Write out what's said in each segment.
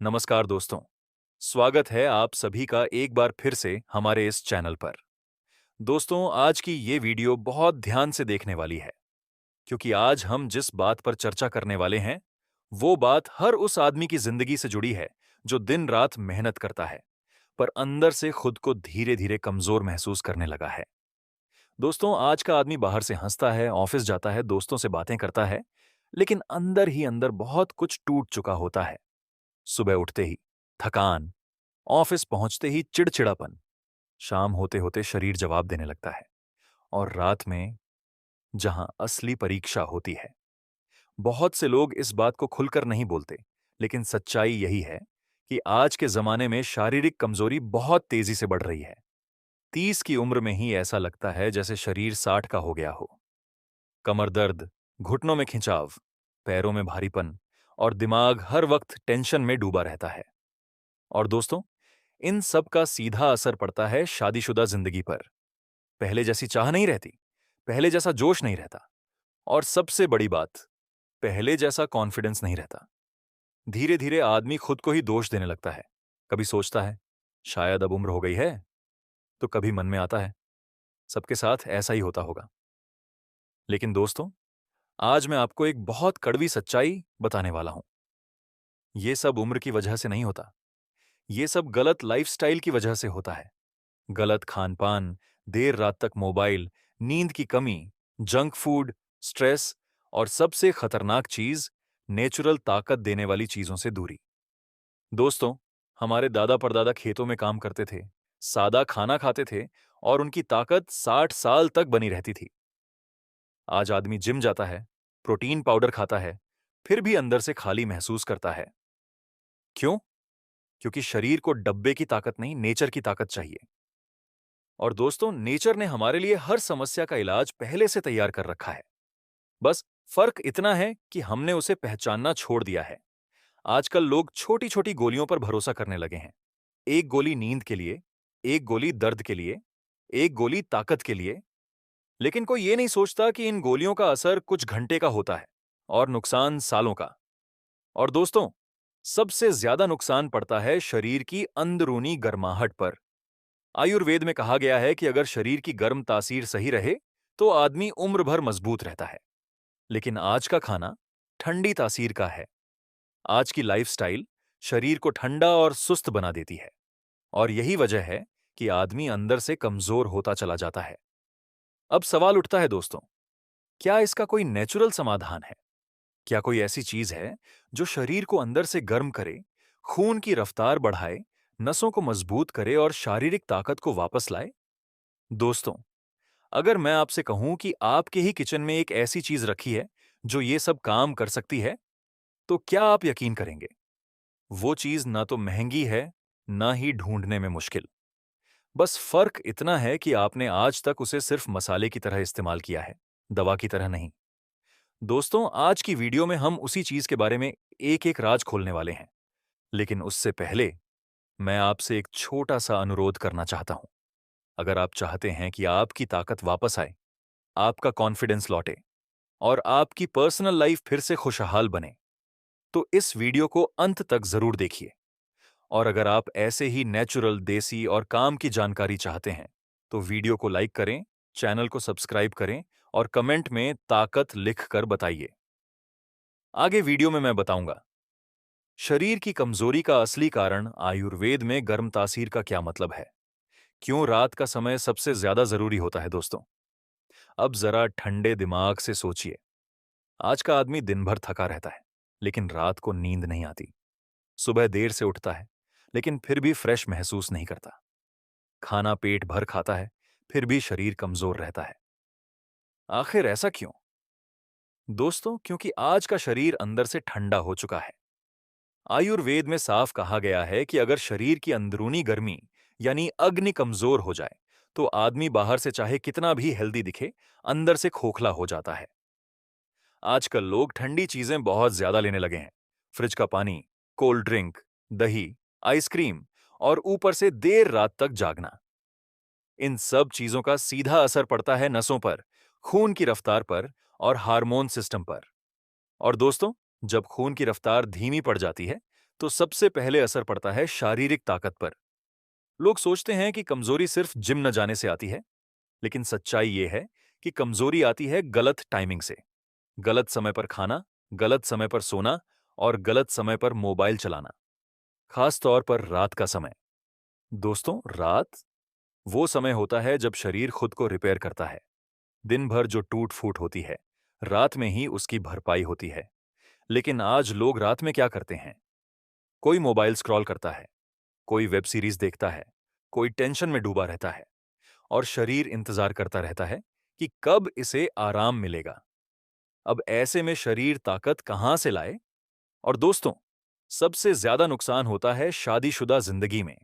नमस्कार दोस्तों। स्वागत है आप सभी का एक बार फिर से हमारे इस चैनल पर। दोस्तों, आज की ये वीडियो बहुत ध्यान से देखने वाली है, क्योंकि आज हम जिस बात पर चर्चा करने वाले हैं, वो बात हर उस आदमी की जिंदगी से जुड़ी है जो दिन रात मेहनत करता है, पर अंदर से खुद को धीरे धीरे कमजोर महसूस करने लगा है। दोस्तों, आज का आदमी बाहर से हंसता है, ऑफिस जाता है, दोस्तों से बातें करता है, लेकिन अंदर ही अंदर बहुत कुछ टूट चुका होता है। सुबह उठते ही थकान, ऑफिस पहुंचते ही चिड़चिड़ापन, शाम होते होते शरीर जवाब देने लगता है, और रात में जहां असली परीक्षा होती है। बहुत से लोग इस बात को खुलकर नहीं बोलते, लेकिन सच्चाई यही है कि आज के जमाने में शारीरिक कमजोरी बहुत तेजी से बढ़ रही है। 30 की उम्र में ही ऐसा लगता है जैसे शरीर 60 का हो गया हो। कमर दर्द, घुटनों में खिंचाव, पैरों में भारीपन, और दिमाग हर वक्त टेंशन में डूबा रहता है। और दोस्तों, इन सब का सीधा असर पड़ता है शादीशुदा जिंदगी पर। पहले जैसी चाह नहीं रहती, पहले जैसा जोश नहीं रहता, और सबसे बड़ी बात, पहले जैसा कॉन्फिडेंस नहीं रहता। धीरे धीरे आदमी खुद को ही दोष देने लगता है। कभी सोचता है शायद अब उम्र हो गई है, तो कभी मन में आता है सबके साथ ऐसा ही होता होगा। लेकिन दोस्तों, आज मैं आपको एक बहुत कड़वी सच्चाई बताने वाला हूं। ये सब उम्र की वजह से नहीं होता, ये सब गलत लाइफस्टाइल की वजह से होता है। गलत खान-पान, देर रात तक मोबाइल, नींद की कमी, जंक फूड, स्ट्रेस, और सबसे खतरनाक चीज, नेचुरल ताकत देने वाली चीजों से दूरी। दोस्तों, हमारे दादा परदादा खेतों में काम करते थे, सादा खाना खाते थे, और उनकी ताकत 60 साल तक बनी रहती थी। आज आदमी जिम जाता है, प्रोटीन पाउडर खाता है, फिर भी अंदर से खाली महसूस करता है। क्यों? क्योंकि शरीर को डब्बे की ताकत नहीं, नेचर की ताकत चाहिए। और दोस्तों, नेचर ने हमारे लिए हर समस्या का इलाज पहले से तैयार कर रखा है। बस फर्क इतना है कि हमने उसे पहचानना छोड़ दिया है। आजकल लोग छोटी छोटी गोलियों पर भरोसा करने लगे हैं। एक गोली नींद के लिए, एक गोली दर्द के लिए, एक गोली ताकत के लिए। लेकिन कोई ये नहीं सोचता कि इन गोलियों का असर कुछ घंटे का होता है, और नुकसान सालों का। और दोस्तों, सबसे ज्यादा नुकसान पड़ता है शरीर की अंदरूनी गर्माहट पर। आयुर्वेद में कहा गया है कि अगर शरीर की गर्म तासीर सही रहे, तो आदमी उम्र भर मजबूत रहता है। लेकिन आज का खाना ठंडी तासीर का है। आज की लाइफस्टाइल शरीर को ठंडा और सुस्त बना देती है, और यही वजह है कि आदमी अंदर से कमजोर होता चला जाता है। अब सवाल उठता है दोस्तों, क्या इसका कोई नेचुरल समाधान है? क्या कोई ऐसी चीज है जो शरीर को अंदर से गर्म करे, खून की रफ्तार बढ़ाए, नसों को मजबूत करे और शारीरिक ताकत को वापस लाए? दोस्तों, अगर मैं आपसे कहूं कि आपके ही किचन में एक ऐसी चीज रखी है जो ये सब काम कर सकती है, तो क्या आप यकीन करेंगे? वो चीज ना तो महंगी है, ना ही ढूंढने में मुश्किल। बस फर्क इतना है कि आपने आज तक उसे सिर्फ मसाले की तरह इस्तेमाल किया है, दवा की तरह नहीं। दोस्तों, आज की वीडियो में हम उसी चीज के बारे में एक एक राज खोलने वाले हैं। लेकिन उससे पहले मैं आपसे एक छोटा सा अनुरोध करना चाहता हूं। अगर आप चाहते हैं कि आपकी ताकत वापस आए, आपका कॉन्फिडेंस लौटे, और आपकी पर्सनल लाइफ फिर से खुशहाल बने, तो इस वीडियो को अंत तक जरूर देखिए। और अगर आप ऐसे ही नेचुरल, देसी और काम की जानकारी चाहते हैं, तो वीडियो को लाइक करें, चैनल को सब्सक्राइब करें, और कमेंट में ताकत लिखकर बताइए। आगे वीडियो में मैं बताऊंगा शरीर की कमजोरी का असली कारण आयुर्वेद में गर्म तासीर का क्या मतलब है, क्यों रात का समय सबसे ज्यादा जरूरी होता है। दोस्तों, अब जरा ठंडे दिमाग से सोचिए। आज का आदमी दिन भर थका रहता है, लेकिन रात को नींद नहीं आती। सुबह देर से उठता है, लेकिन फिर भी फ्रेश महसूस नहीं करता। खाना पेट भर खाता है, फिर भी शरीर कमजोर रहता है। आखिर ऐसा क्यों? दोस्तों, क्योंकि आज का शरीर अंदर से ठंडा हो चुका है। आयुर्वेद में साफ कहा गया है कि अगर शरीर की अंदरूनी गर्मी यानी अग्नि कमजोर हो जाए, तो आदमी बाहर से चाहे कितना भी हेल्दी दिखे, अंदर से खोखला हो जाता है। आजकल लोग ठंडी चीजें बहुत ज्यादा लेने लगे हैं। फ्रिज का पानी, कोल्ड ड्रिंक, दही, आइसक्रीम, और ऊपर से देर रात तक जागना। इन सब चीजों का सीधा असर पड़ता है नसों पर, खून की रफ्तार पर, और हार्मोन सिस्टम पर। और दोस्तों, जब खून की रफ्तार धीमी पड़ जाती है, तो सबसे पहले असर पड़ता है शारीरिक ताकत पर। लोग सोचते हैं कि कमजोरी सिर्फ जिम न जाने से आती है, लेकिन सच्चाई ये है कि कमजोरी आती है गलत टाइमिंग से। गलत समय पर खाना, गलत समय पर सोना और गलत समय पर मोबाइल चलाना, खास तौर पर रात का समय। दोस्तों, रात वो समय होता है जब शरीर खुद को रिपेयर करता है। दिन भर जो टूट फूट होती है, रात में ही उसकी भरपाई होती है। लेकिन आज लोग रात में क्या करते हैं? कोई मोबाइल स्क्रॉल करता है, कोई वेब सीरीज देखता है, कोई टेंशन में डूबा रहता है और शरीर इंतजार करता रहता है कि कब इसे आराम मिलेगा। अब ऐसे में शरीर ताकत कहां से लाए? और दोस्तों, सबसे ज्यादा नुकसान होता है शादीशुदा जिंदगी में,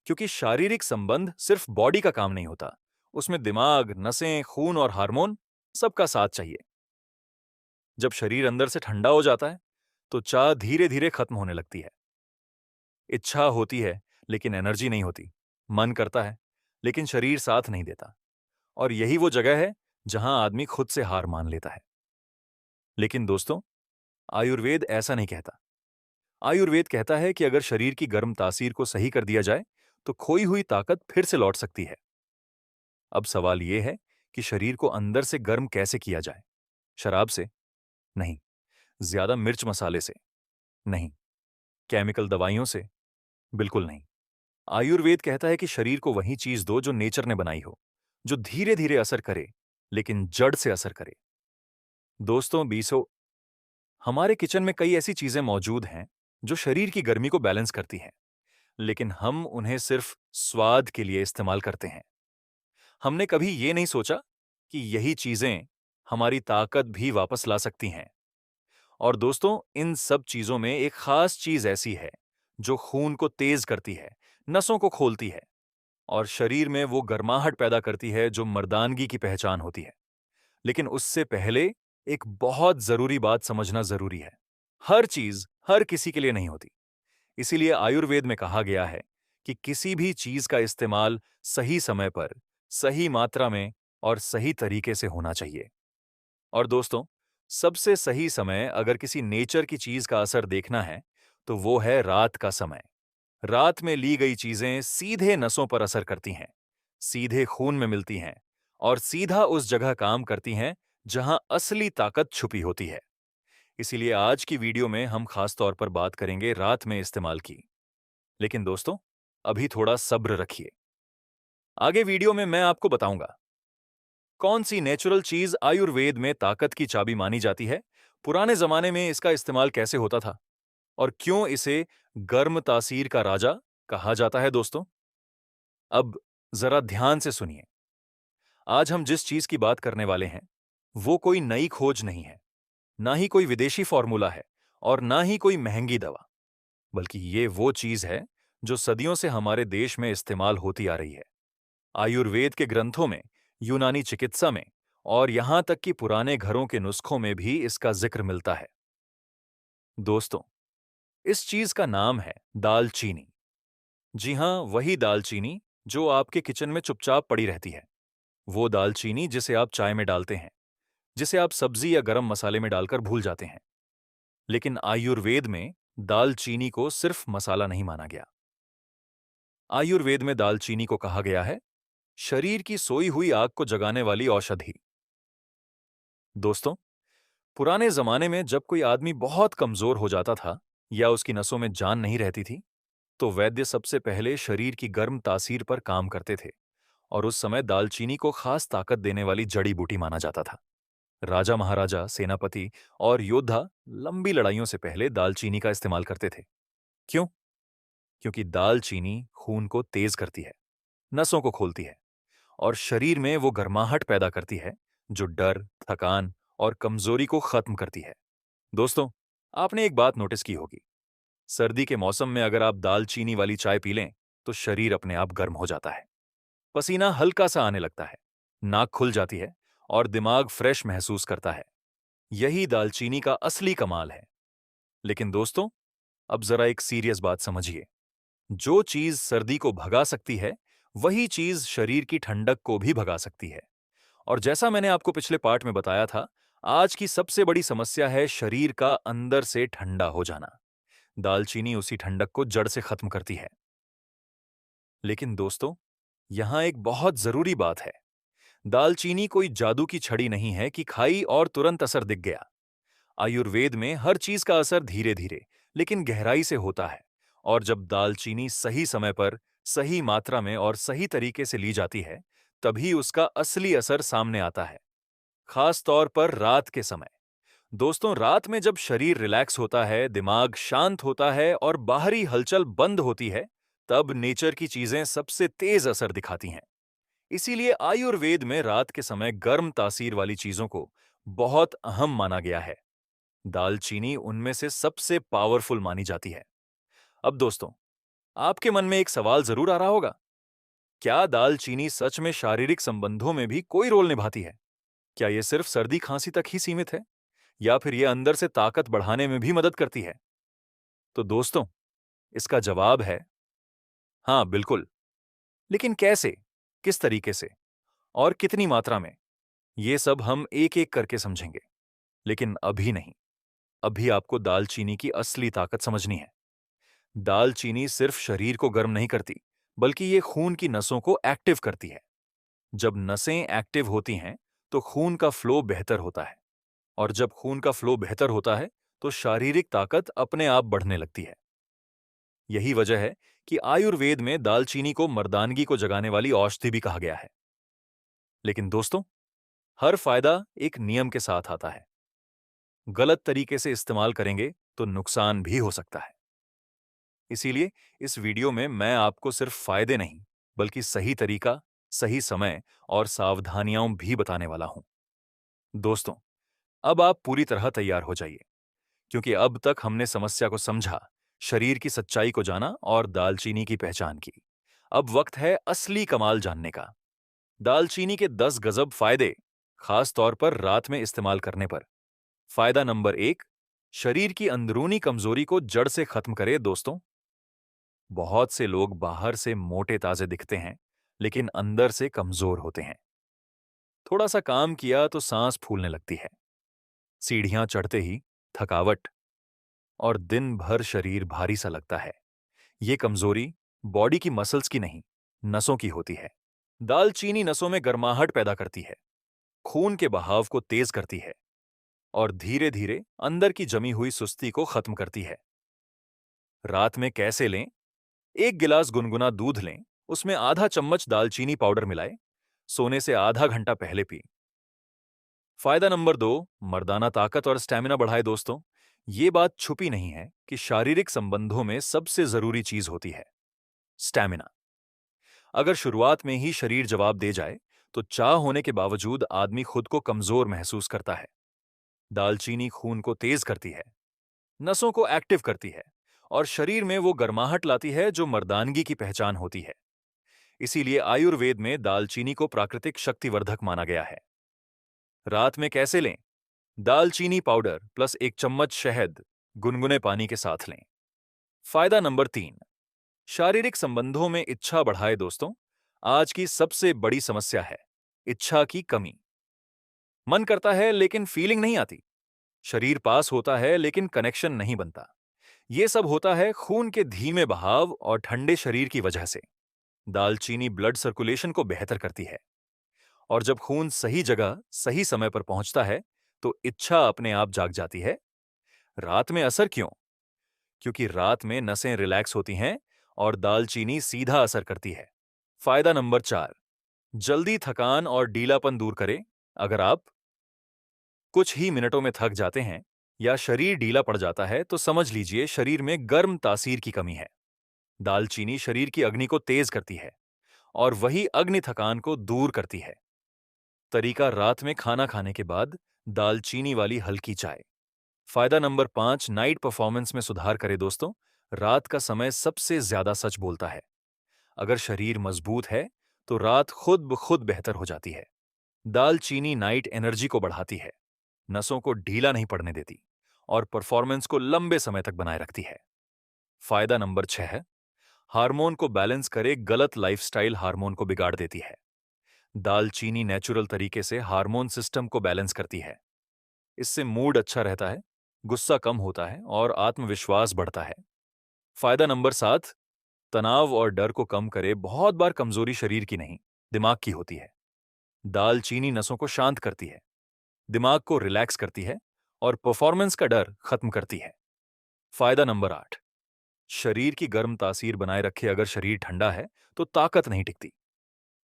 क्योंकि शारीरिक संबंध सिर्फ बॉडी का काम नहीं होता, उसमें दिमाग, नसें, खून और हार्मोन सबका साथ चाहिए। जब शरीर अंदर से ठंडा हो जाता है, तो चाह धीरे धीरे खत्म होने लगती है। इच्छा होती है, लेकिन एनर्जी नहीं होती। मन करता है, लेकिन शरीर साथ नहीं देता। और यही वो जगह है जहां आदमी खुद से हार मान लेता है। लेकिन दोस्तों, आयुर्वेद ऐसा नहीं कहता। आयुर्वेद कहता है कि अगर शरीर की गर्म तासीर को सही कर दिया जाए, तो खोई हुई ताकत फिर से लौट सकती है। अब सवाल यह है कि शरीर को अंदर से गर्म कैसे किया जाए? शराब से? नहीं। ज्यादा मिर्च मसाले से? नहीं। केमिकल दवाइयों से? बिल्कुल नहीं। आयुर्वेद कहता है कि शरीर को वही चीज दो जो नेचर ने बनाई हो, जो धीरे धीरे असर करे, लेकिन जड़ से असर करे। दोस्तों, बीसो हमारे किचन में कई ऐसी चीजें मौजूद हैं जो शरीर की गर्मी को बैलेंस करती हैं, लेकिन हम उन्हें सिर्फ स्वाद के लिए इस्तेमाल करते हैं। हमने कभी ये नहीं सोचा कि यही चीजें हमारी ताकत भी वापस ला सकती हैं। और दोस्तों, इन सब चीजों में एक खास चीज ऐसी है जो खून को तेज करती है, नसों को खोलती है और शरीर में वो गर्माहट पैदा करती है जो मर्दानगी की पहचान होती है। लेकिन उससे पहले एक बहुत जरूरी बात समझना जरूरी है। हर चीज हर किसी के लिए नहीं होती। इसीलिए आयुर्वेद में कहा गया है कि किसी भी चीज का इस्तेमाल सही समय पर, सही मात्रा में और सही तरीके से होना चाहिए। और दोस्तों, सबसे सही समय अगर किसी नेचर की चीज का असर देखना है, तो वो है रात का समय। रात में ली गई चीजें सीधे नसों पर असर करती हैं, सीधे खून में मिलती हैं और सीधा उस जगह काम करती हैं जहां असली ताकत छुपी होती है। इसीलिए आज की वीडियो में हम खास तौर पर बात करेंगे रात में इस्तेमाल की। लेकिन दोस्तों, अभी थोड़ा सब्र रखिए। आगे वीडियो में मैं आपको बताऊंगा कौन सी नेचुरल चीज आयुर्वेद में ताकत की चाबी मानी जाती है, पुराने जमाने में इसका इस्तेमाल कैसे होता था और क्यों इसे गर्म तासीर का राजा कहा जाता है। दोस्तों, अब जरा ध्यान से सुनिए। आज हम जिस चीज की बात करने वाले हैं, वो कोई नई खोज नहीं है, ना ही कोई विदेशी फॉर्मूला है और ना ही कोई महंगी दवा, बल्कि ये वो चीज है जो सदियों से हमारे देश में इस्तेमाल होती आ रही है। आयुर्वेद के ग्रंथों में, यूनानी चिकित्सा में और यहां तक कि पुराने घरों के नुस्खों में भी इसका जिक्र मिलता है। दोस्तों, इस चीज का नाम है दालचीनी। जी हां, वही दालचीनी जो आपके किचन में चुपचाप पड़ी रहती है। वो दालचीनी जिसे आप चाय में डालते हैं, जिसे आप सब्जी या गरम मसाले में डालकर भूल जाते हैं। लेकिन आयुर्वेद में दालचीनी को सिर्फ मसाला नहीं माना गया। आयुर्वेद में दालचीनी को कहा गया है शरीर की सोई हुई आग को जगाने वाली औषधि। दोस्तों, पुराने जमाने में जब कोई आदमी बहुत कमजोर हो जाता था या उसकी नसों में जान नहीं रहती थी, तो वैद्य सबसे पहले शरीर की गर्म तासीर पर काम करते थे और उस समय दालचीनी को खास ताकत देने वाली जड़ी बूटी माना जाता था। राजा महाराजा, सेनापति और योद्धा लंबी लड़ाइयों से पहले दालचीनी का इस्तेमाल करते थे। क्यों? क्योंकि दालचीनी खून को तेज करती है, नसों को खोलती है और शरीर में वो गर्माहट पैदा करती है जो डर, थकान और कमजोरी को खत्म करती है। दोस्तों, आपने एक बात नोटिस की होगी, सर्दी के मौसम में अगर आप दालचीनी वाली चाय पी लें, तो शरीर अपने आप गर्म हो जाता है। पसीना हल्का सा आने लगता है, नाक खुल जाती है और दिमाग फ्रेश महसूस करता है। यही दालचीनी का असली कमाल है। लेकिन दोस्तों, अब जरा एक सीरियस बात समझिए। जो चीज सर्दी को भगा सकती है, वही चीज शरीर की ठंडक को भी भगा सकती है। और जैसा मैंने आपको पिछले पार्ट में बताया था, आज की सबसे बड़ी समस्या है शरीर का अंदर से ठंडा हो जाना। दालचीनी उसी ठंडक को जड़ से खत्म करती है। लेकिन दोस्तों, यहां एक बहुत जरूरी बात है। दालचीनी कोई जादू की छड़ी नहीं है कि खाई और तुरंत असर दिख गया। आयुर्वेद में हर चीज का असर धीरे धीरे लेकिन गहराई से होता है, और जब दालचीनी सही समय पर, सही मात्रा में और सही तरीके से ली जाती है, तभी उसका असली असर सामने आता है। खास तौर पर रात के समय। दोस्तों, रात में जब शरीर रिलैक्स होता है, दिमाग शांत होता है और बाहरी हलचल बंद होती है, तब नेचर की चीजें सबसे तेज असर दिखाती हैं। इसीलिए आयुर्वेद में रात के समय गर्म तासीर वाली चीजों को बहुत अहम माना गया है। दालचीनी उनमें से सबसे पावरफुल मानी जाती है। अब दोस्तों, आपके मन में एक सवाल जरूर आ रहा होगा, क्या दालचीनी सच में शारीरिक संबंधों में भी कोई रोल निभाती है? क्या यह सिर्फ सर्दी खांसी तक ही सीमित है, या फिर यह अंदर से ताकत बढ़ाने में भी मदद करती है? तो दोस्तों, इसका जवाब है हाँ, बिल्कुल। लेकिन कैसे, किस तरीके से और कितनी मात्रा में, ये सब हम एक एक करके समझेंगे। लेकिन अभी नहीं। अभी आपको दालचीनी की असली ताकत समझनी है। दालचीनी सिर्फ शरीर को गर्म नहीं करती, बल्कि ये खून की नसों को एक्टिव करती है। जब नसें एक्टिव होती हैं, तो खून का फ्लो बेहतर होता है, और जब खून का फ्लो बेहतर होता है, तो शारीरिक ताकत अपने आप बढ़ने लगती है। यही वजह है कि आयुर्वेद में दालचीनी को मर्दानगी को जगाने वाली औषधि भी कहा गया है। लेकिन दोस्तों, हर फायदा एक नियम के साथ आता है। गलत तरीके से इस्तेमाल करेंगे तो नुकसान भी हो सकता है। इसीलिए इस वीडियो में मैं आपको सिर्फ फायदे नहीं, बल्कि सही तरीका, सही समय और सावधानियां भी बताने वाला हूं। दोस्तों, अब आप पूरी तरह तैयार हो जाइए, क्योंकि अब तक हमने समस्या को समझा, शरीर की सच्चाई को जाना और दालचीनी की पहचान की। अब वक्त है असली कमाल जानने का। दालचीनी के 10 गजब फायदे, खास तौर पर रात में इस्तेमाल करने पर। फायदा नंबर 1, शरीर की अंदरूनी कमजोरी को जड़ से खत्म करे। दोस्तों, बहुत से लोग बाहर से मोटे ताजे दिखते हैं, लेकिन अंदर से कमजोर होते हैं। थोड़ा सा काम किया तो सांस फूलने लगती है, सीढ़ियां चढ़ते ही थकावट, और दिन भर शरीर भारी सा लगता है। ये कमजोरी बॉडी की मसल्स की नहीं, नसों की होती है। दालचीनी नसों में गर्माहट पैदा करती है, खून के बहाव को तेज करती है, और धीरे धीरे अंदर की जमी हुई सुस्ती को खत्म करती है। रात में कैसे लें? एक गिलास गुनगुना दूध लें, उसमें आधा चम्मच दालचीनी पाउडर मिलाएं, सोने से आधा घंटा पहले पिएं। फायदा नंबर 2, मर्दाना ताकत और स्टैमिना बढ़ाए। दोस्तों, ये बात छुपी नहीं है कि शारीरिक संबंधों में सबसे जरूरी चीज होती है स्टैमिना। अगर शुरुआत में ही शरीर जवाब दे जाए, तो चाह होने के बावजूद आदमी खुद को कमजोर महसूस करता है। दालचीनी खून को तेज करती है, नसों को एक्टिव करती है, और शरीर में वो गर्माहट लाती है जो मर्दानगी की पहचान होती है। इसीलिए आयुर्वेद में दालचीनी को प्राकृतिक शक्तिवर्धक माना गया है। रात में कैसे लें? दालचीनी पाउडर प्लस 1 चम्मच शहद गुनगुने पानी के साथ लें। फायदा नंबर 3, शारीरिक संबंधों में इच्छा बढ़ाए। दोस्तों, आज की सबसे बड़ी समस्या है इच्छा की कमी। मन करता है लेकिन फीलिंग नहीं आती, शरीर पास होता है लेकिन कनेक्शन नहीं बनता। ये सब होता है खून के धीमे बहाव और ठंडे शरीर की वजह से। दालचीनी ब्लड सर्कुलेशन को बेहतर करती है, और जब खून सही जगह सही समय पर पहुंचता है, तो इच्छा अपने आप जाग जाती है। रात में असर क्यों? क्योंकि रात में नसें रिलैक्स होती हैं और दालचीनी सीधा असर करती है। फायदा नंबर 4, जल्दी थकान और ढीलापन दूर करे। अगर आप कुछ ही मिनटों में थक जाते हैं या शरीर ढीला पड़ जाता है, तो समझ लीजिए शरीर में गर्म तासीर की कमी है। दालचीनी शरीर की अग्नि को तेज करती है, और वही अग्नि थकान को दूर करती है। तरीका, रात में खाना खाने के बाद दालचीनी वाली हल्की चाय। फायदा नंबर 5, नाइट परफॉर्मेंस में सुधार करे। दोस्तों, रात का समय सबसे ज्यादा सच बोलता है। अगर शरीर मजबूत है, तो रात खुद ब खुद बेहतर हो जाती है। दालचीनी नाइट एनर्जी को बढ़ाती है, नसों को ढीला नहीं पड़ने देती, और परफॉर्मेंस को लंबे समय तक बनाए रखती है। फायदा नंबर 6, हार्मोन को बैलेंस करे। गलत लाइफस्टाइल हार्मोन को बिगाड़ देती है। दालचीनी नेचुरल तरीके से हार्मोन सिस्टम को बैलेंस करती है। इससे मूड अच्छा रहता है, गुस्सा कम होता है और आत्मविश्वास बढ़ता है। फायदा नंबर 7, तनाव और डर को कम करे। बहुत बार कमजोरी शरीर की नहीं, दिमाग की होती है। दालचीनी नसों को शांत करती है, दिमाग को रिलैक्स करती है और परफॉर्मेंस का डर खत्म करती है। फायदा नंबर 8, शरीर की गर्म तासीर बनाए रखे। अगर शरीर ठंडा है तो ताकत नहीं टिकती।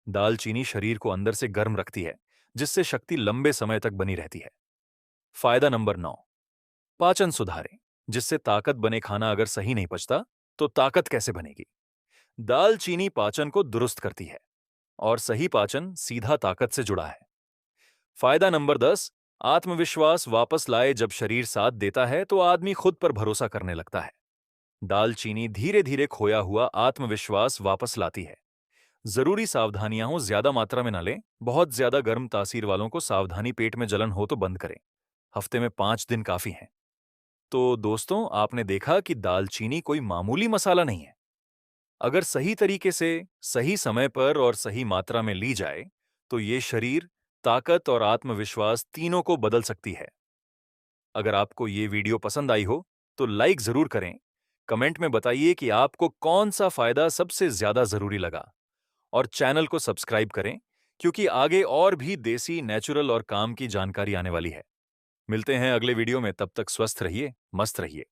दालचीनी शरीर को अंदर से गर्म रखती है, जिससे शक्ति लंबे समय तक बनी रहती है। फायदा नंबर 9, पाचन सुधारें। जिससे ताकत बने खाना अगर सही नहीं पचता तो ताकत कैसे बनेगी। दालचीनी पाचन को दुरुस्त करती है और सही पाचन सीधा ताकत से जुड़ा है। फायदा नंबर 10, आत्मविश्वास वापस लाए। जब शरीर साथ देता है तो आदमी खुद पर भरोसा करने लगता है। दालचीनी धीरे धीरे खोया हुआ आत्मविश्वास वापस लाती है। जरूरी सावधानियां हो, ज्यादा मात्रा में न लें। बहुत ज्यादा गर्म तासीर वालों को सावधानी, पेट में जलन हो तो बंद करें। हफ्ते में 5 दिन काफी हैं। तो दोस्तों, आपने देखा कि दालचीनी कोई मामूली मसाला नहीं है। अगर सही तरीके से, सही समय पर और सही मात्रा में ली जाए तो ये शरीर, ताकत और आत्मविश्वास तीनों को बदल सकती है। अगर आपको ये वीडियो पसंद आई हो तो लाइक जरूर करें। कमेंट में बताइए कि आपको कौन सा फायदा सबसे ज्यादा जरूरी लगा, और चैनल को सब्सक्राइब करें, क्योंकि आगे और भी देसी, नेचुरल और काम की जानकारी आने वाली है। मिलते हैं अगले वीडियो में। तब तक स्वस्थ रहिए, मस्त रहिए।